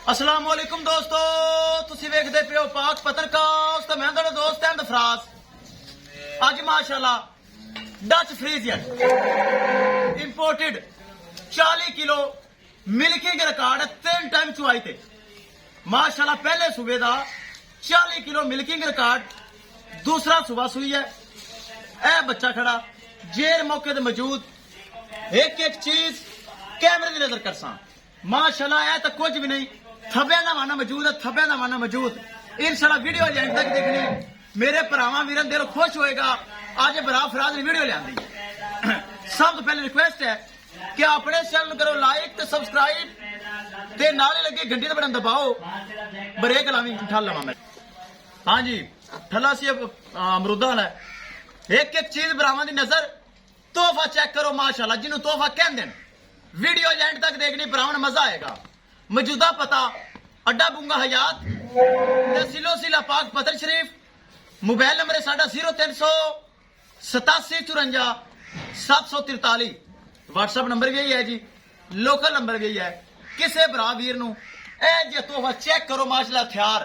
अस्सलाम वालेकुम दोस्तों, तुसी वेखदे पियो पाक पत्रकास्ट ते मैं तुहाडा दोस्त अहमद फराज। अज माशाल्लाह Dutch Friesian imported 40 kilo milking record 3 time चुआई ते माशाल्लाह पहले सूबे दा 40 किलो मिल्किंग रिकॉर्ड दूसरा सूबा सुई है। ए बच्चा खड़ा जेर मौके ते मौजूद एक एक चीज कैमरे दी नजर करसा माशाल्लाह। ए तो कुछ भी नहीं, थब्या दा माना मौजूद है, थब्या दा माना मौजूद। इंशाल्लाह वीडियो एंड तक देखनी, मेरे भरावां वीरां दिल खुश होएगा। आज भरा फराज ने वीडियो लियांदी। सब तो पहले रिक्वेस्ट है कि अपने चैनल करो लाइक ते सब्सक्राइब ते नाले लगे घंटी दा बटन दबाओ। ब्रेक लावी ठल लवा मैं। हाँ जी, ठला सी अमरूदा वाला एक एक चीज भरावां दी नजर। तोहफा चेक करो माशाल्लाह, जिन्हों तोहफा कहंदे ने। वीडियो एंड तक देखनी, भरावां मजा आएगा। मौजूदा पता अड्डा बुंगा हयात तहसीलो जिला पाक पतर शरीफ। मोबाइल नंबर है साडा 0300 87 54 743। व्हाट्सएप नंबर भी यही है जी, लोकल नंबर भी यही है। किसे भरा वीर नूं ए जे तोहफा चेक करो माशाल्लाह, हथियार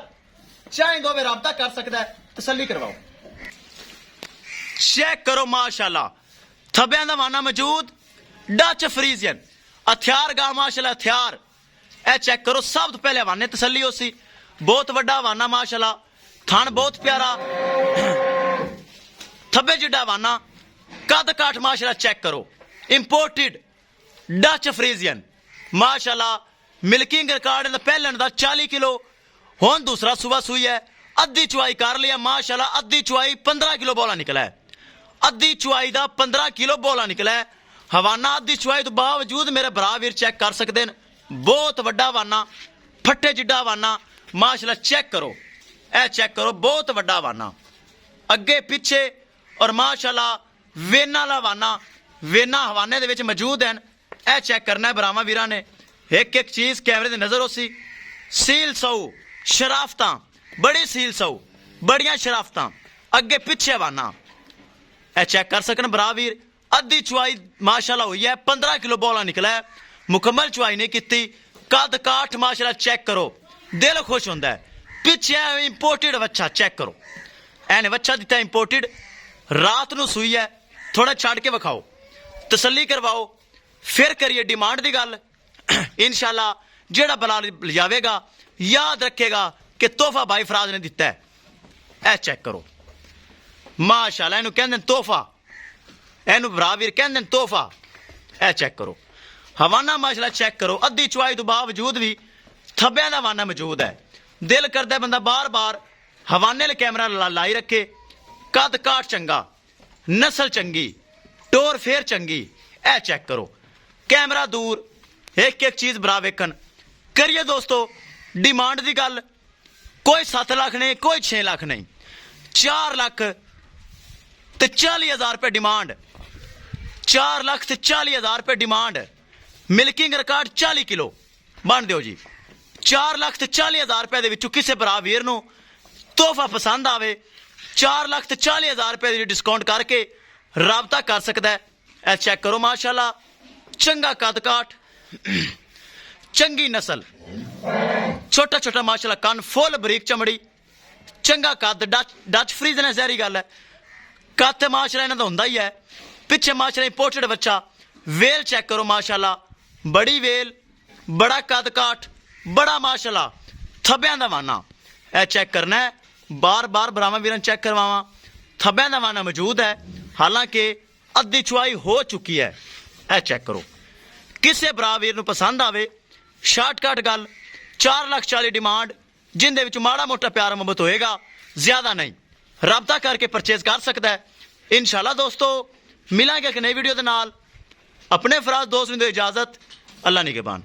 चाहे दो राबता कर सकता है, तसल्ली करवाओ। चेक करो माशाल्लाह, थब्या दा वाना मौजूद डच फ्रीजियन हथियार गा माशाल्लाह हथियार। ए चेक करो, सब तो पहले हवाने तसल्ली हो सी। बहुत वड्डा हवाना माशाल्लाह, थान बहुत प्यारा, थब्बे जिड्डा हवाना, कद काठ माशाल्लाह चेक करो। इंपोर्टेड डच फ्रीजियन माशाल्लाह, मिल्किंग रिकॉर्ड पहले दा 40 किलो, हुण दूसरा सुबह सुई है। अद्धी चुआई कर लिया माशाल्लाह, अद्धी चुआई 15 किलो बोला निकला है। अद्धी चुआई दा 15 किलो बोला निकला है। हवाना अद्धी चुआई तो बावजूद मेरे भरा वीर चेक कर सकते हैं। बहुत वड्डा हवाना, फट्टे जिड्डा हवाना माशाल्लाह चेक करो। ए चेक करो, बहुत वड्डा हवाना, अगे पिछे और माशाल्लाह वेना ला हवाना। वेना हवाने दे विच मौजूद हैं। ए चेक करना है भरावां वीरां ने, एक एक चीज कैमरे दी नजर हो सी। सील सऊ शराफतां, बड़ी सील सऊ, बड़ियां शराफतां, अगे पिछे हवाना। ए चेक कर सकन भरा वीर। अद्धी चुआई माशाल्लाह हुई है, 15 किलो बोला निकला है। मुकम्मल चुआई नहीं की, कद काठ माशाल्लाह चेक करो, दिल खुश होंदा है। पिछे इंपोर्टेड बच्चा चेक करो, एने बच्चा दिता इंपोर्टेड, रात नूं सुई है। थोड़ा छड़ के विखाओ, तसल्ली करवाओ, फिर करिए डिमांड की गल। इंशाल्लाह जेड़ा बला लियावेगा याद रखेगा कि तोहफा भाई फराज ने दिता है। ए चेक करो माशाल्लाह, इनू कहंदे तोहफा, इनू भरा वीर कहंदे तोहफा। ए चेक करो हवाना माशाल्लाह चेक करो। अद्धी चुआई तो बावजूद भी थब्या दा हवाना मौजूद है। दिल करदा बंदा बार बार हवाने कैमरा लाई रखे। कद काठ चंगा, नस्ल चंगी, टोर फेर चंगी। ए चेक करो, कैमरा दूर, एक एक चीज बरा वेखन। करिए दोस्तों डिमांड की गल, कोई 7 लाख नहीं, कोई 6 लाख नहीं, 4 लाख ते 40,000 रुपये डिमांड। 4 लाख ते 40,000 रुपये डिमांड। मिल्किंग रिकॉर्ड 40 किलो बन दो जी। 4 लाख ते 40,000 रुपये दे विचों किसी भरा वीर नूं तोहफा पसंद आवे, 4 लाख ते 40,000 रुपये डिस्काउंट करके राबता कर सकता है। ए चेक करो माशाल्लाह, चंगा कद काठ, चंगी नस्ल, छोटा छोटा माशाल्लाह कन, फुल बरीक चमड़ी, चंगा कद। डच फ्रीज ने जहरी गल है, कद माशाल्लाह इन्हां दा हुंदा ही है। पिछे माशाल्लाह इंपोर्टेड बच्चा। वेल चेक करो माशाल्लाह, बड़ी वेल, बड़ा कद काठ, बड़ा माशाल्लाह थब्या दा वाना। ए चेक करना है, बार बार भरावां वीरां चेक करवावां। थब्या दा वाना मौजूद है, हालांकि अद्धी चुआई हो चुकी है। ए चेक करो, किसे भरा वीर नूं पसंद आवे, शार्टकट गल, 4 लाख 40 डिमांड, जिंदे विच माड़ा मोटा प्यार मोहब्बत होएगा, ज्यादा नहीं। राबता करके परचेज कर सकता है। इंशाल्लाह दोस्तों मिलांगे एक नई वीडियो दे नाल। अपने फराज दोस्त नूं दो इजाजत, अल्लाह निगहबान।